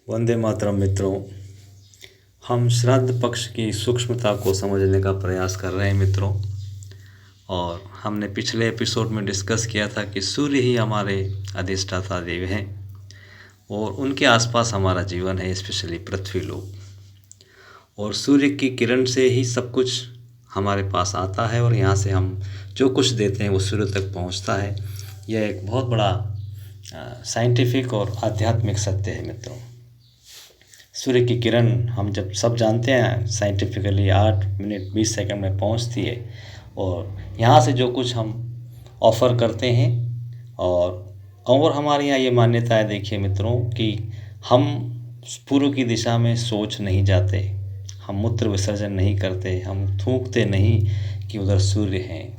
वंदे मातरम मित्रों। हम श्राद्ध पक्ष की सूक्ष्मता को समझने का प्रयास कर रहे हैं मित्रों। और हमने पिछले एपिसोड में डिस्कस किया था कि सूर्य ही हमारे अधिष्ठाता देव हैं और उनके आसपास हमारा जीवन है, स्पेशली पृथ्वी लोक। और सूर्य की किरण से ही सब कुछ हमारे पास आता है और यहाँ से हम जो कुछ देते हैं वो सूर्य तक पहुँचता है। यह एक बहुत बड़ा साइंटिफिक और आध्यात्मिक सत्य है मित्रों। सूर्य की किरण हम जब सब जानते हैं साइंटिफिकली 8 मिनट 20 सेकंड में पहुंचती है और यहाँ से जो कुछ हम ऑफ़र करते हैं और हमारे यहाँ ये मान्यता है, देखिए मित्रों, कि हम पूर्व की दिशा में सोच नहीं जाते, हम मूत्र विसर्जन नहीं करते, हम थूकते नहीं कि उधर सूर्य हैं।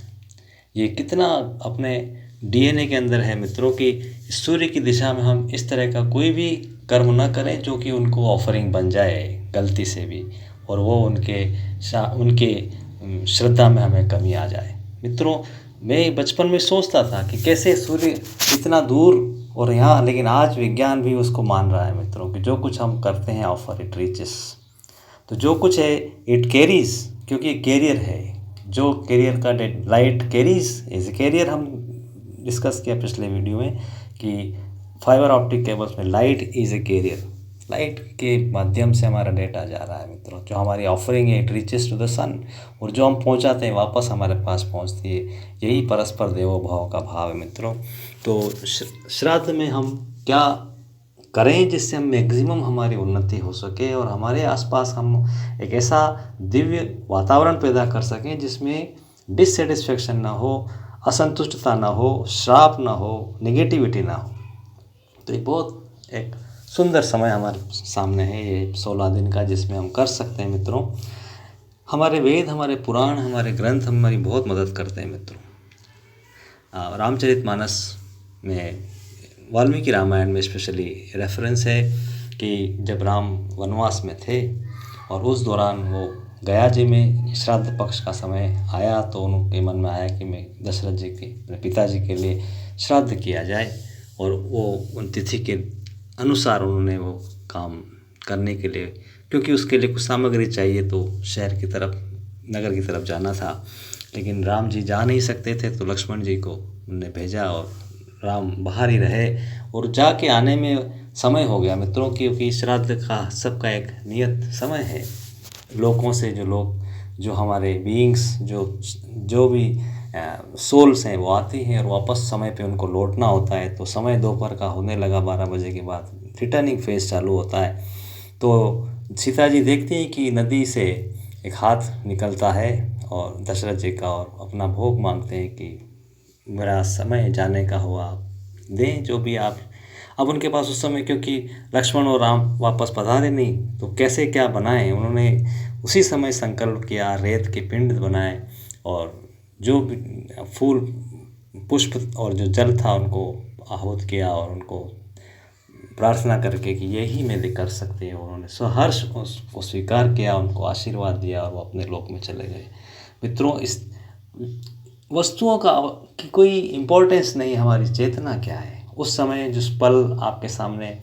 ये कितना अपने डीएनए के अंदर है मित्रों कि सूर्य की दिशा में हम इस तरह का कोई भी कर्म न करें जो कि उनको ऑफरिंग बन जाए गलती से भी, और वो उनके श्रद्धा में हमें कमी आ जाए। मित्रों, मैं बचपन में सोचता था कि कैसे सूर्य इतना दूर और यहाँ, लेकिन आज विज्ञान भी उसको मान रहा है मित्रों कि जो कुछ हम करते हैं ऑफर इट रीचेस। तो जो कुछ है इट कैरीज, क्योंकि कैरियर है। जो कैरियर का लाइट कैरीज इज कैरियर। हम डिस्कस किया पिछले वीडियो में कि फाइबर ऑप्टिक केबल्स में light is a carrier. Light के माध्यम से हमारा डेटा जा रहा है मित्रों। जो हमारी ऑफरिंग है इट रीचेस टू द सन, और जो हम पहुंचाते हैं वापस हमारे पास पहुंचती है। यही परस्पर देवो भाव का भाव है मित्रों। तो श्राद्ध में हम क्या करें जिससे हम मैक्सिमम हमारी उन्नति हो सके और हमारे आसपास हम एक ऐसा दिव्य वातावरण पैदा कर सकें जिसमें डिससेटिस्फेक्शन ना हो, असंतुष्टता ना हो, श्राप ना हो, नेगेटिविटी ना हो। तो ये बहुत एक सुंदर समय हमारे सामने है, ये 16 दिन का, जिसमें हम कर सकते हैं मित्रों। हमारे वेद, हमारे पुराण, हमारे ग्रंथ हमारी बहुत मदद करते हैं मित्रों। रामचरितमानस में, वाल्मीकि रामायण में स्पेशली रेफरेंस है कि जब राम वनवास में थे और उस दौरान वो गया जी में श्राद्ध पक्ष का समय आया, तो उनके मन में आया कि मैं दशरथ जी के, मेरे पिताजी के लिए श्राद्ध किया जाए। और वो उन तिथि के अनुसार उन्होंने वो काम करने के लिए, क्योंकि उसके लिए कुछ सामग्री चाहिए, तो शहर की तरफ, नगर की तरफ जाना था। लेकिन राम जी जा नहीं सकते थे, तो लक्ष्मण जी को उन्होंने भेजा और राम बाहर ही रहे। और जाके आने में समय हो गया मित्रों, क्योंकि श्राद्ध का सबका एक नियत समय है। लोगों से जो हमारे बीइंग्स, जो भी सोल्स हैं वो आती हैं और वापस समय पे उनको लौटना होता है। तो समय दोपहर का होने लगा, 12 बजे के बाद रिटर्निंग फेज चालू होता है। तो सीता जी देखती हैं कि नदी से एक हाथ निकलता है और दशरथ जी का, और अपना भोग मांगते हैं कि मेरा समय जाने का हुआ, आप दें जो भी आप। अब उनके पास उस समय, क्योंकि लक्ष्मण और राम वापस पधारे नहीं, तो कैसे क्या बनाएं। उन्होंने उसी समय संकल्प किया, रेत के पिंड बनाए और जो भी फूल, पुष्प और जो जल था उनको आहूत किया और उनको प्रार्थना करके कि यही मेरे कर सकते हो। उन्होंने सहर्ष उसको स्वीकार किया, उनको आशीर्वाद दिया और वो अपने लोक में चले गए। मित्रों, इस वस्तुओं का की कोई इम्पोर्टेंस नहीं, हमारी चेतना क्या है। उस समय जिस पल आपके सामने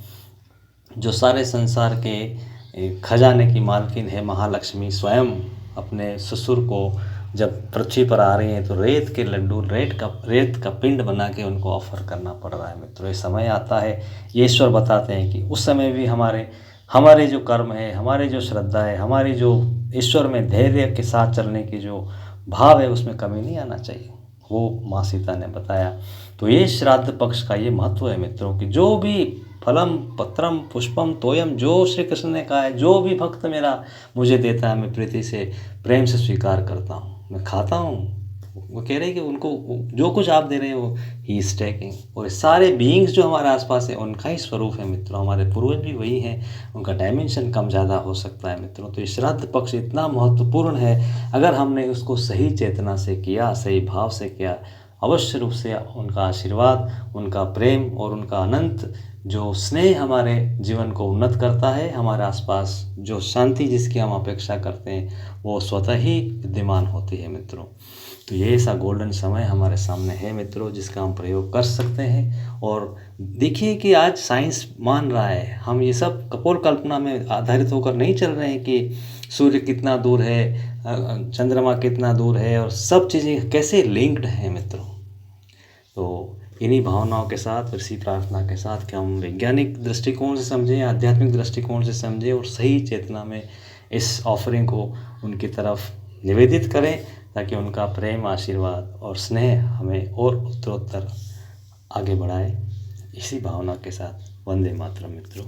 जो सारे संसार के खजाने की मालकिन है महालक्ष्मी स्वयं अपने ससुर को जब पृथ्वी पर आ रही हैं, तो रेत के लड्डू, रेत का पिंड बना के उनको ऑफर करना पड़ रहा है मित्रों। ये समय आता है, ये ईश्वर बताते हैं कि उस समय भी हमारे जो कर्म है, हमारे जो श्रद्धा है, हमारी जो ईश्वर में धैर्य के साथ चलने की जो भाव है, उसमें कमी नहीं आना चाहिए। वो माँ सीता ने बताया। तो ये श्राद्ध पक्ष का ये महत्व है मित्रों कि जो भी फलम पत्रम पुष्पम तोयम, जो श्री कृष्ण ने कहा है, जो भी भक्त मेरा मुझे देता है, मैं प्रीति से, प्रेम से स्वीकार करता हूँ, मैं खाता हूँ। वो कह रहे हैं कि उनको जो कुछ आप दे रहे हैं वो ही इज टेकिंग। और सारे बीइंग्स जो हमारे आसपास है उनका ही स्वरूप है मित्रों। हमारे पूर्वज भी वही हैं, उनका डायमेंशन कम ज़्यादा हो सकता है मित्रों। तो ये श्राद्ध पक्ष इतना महत्वपूर्ण है, अगर हमने उसको सही चेतना से किया, सही भाव से किया, अवश्य रूप से उनका आशीर्वाद, उनका प्रेम और उनका अनंत जो स्नेह हमारे जीवन को उन्नत करता है। हमारे आसपास जो शांति जिसकी हम अपेक्षा करते हैं वो स्वतः ही विद्यमान होती है मित्रों। तो ये ऐसा गोल्डन समय हमारे सामने है मित्रों, जिसका हम प्रयोग कर सकते हैं। और देखिए कि आज साइंस मान रहा है, हम ये सब कपोल कल्पना में आधारित होकर नहीं चल रहे हैं कि सूर्य कितना दूर है, चंद्रमा कितना दूर है, और सब चीज़ें कैसे लिंक्ड हैं मित्रों। तो इन्हीं भावनाओं के साथ और इसी प्रार्थना के साथ कि हम वैज्ञानिक दृष्टिकोण से समझें, आध्यात्मिक दृष्टिकोण से समझें, और सही चेतना में इस ऑफरिंग को उनकी तरफ निवेदित करें, ताकि उनका प्रेम, आशीर्वाद और स्नेह हमें और उत्तरोत्तर आगे बढ़ाए। इसी भावना के साथ वंदे मातरम मित्रों।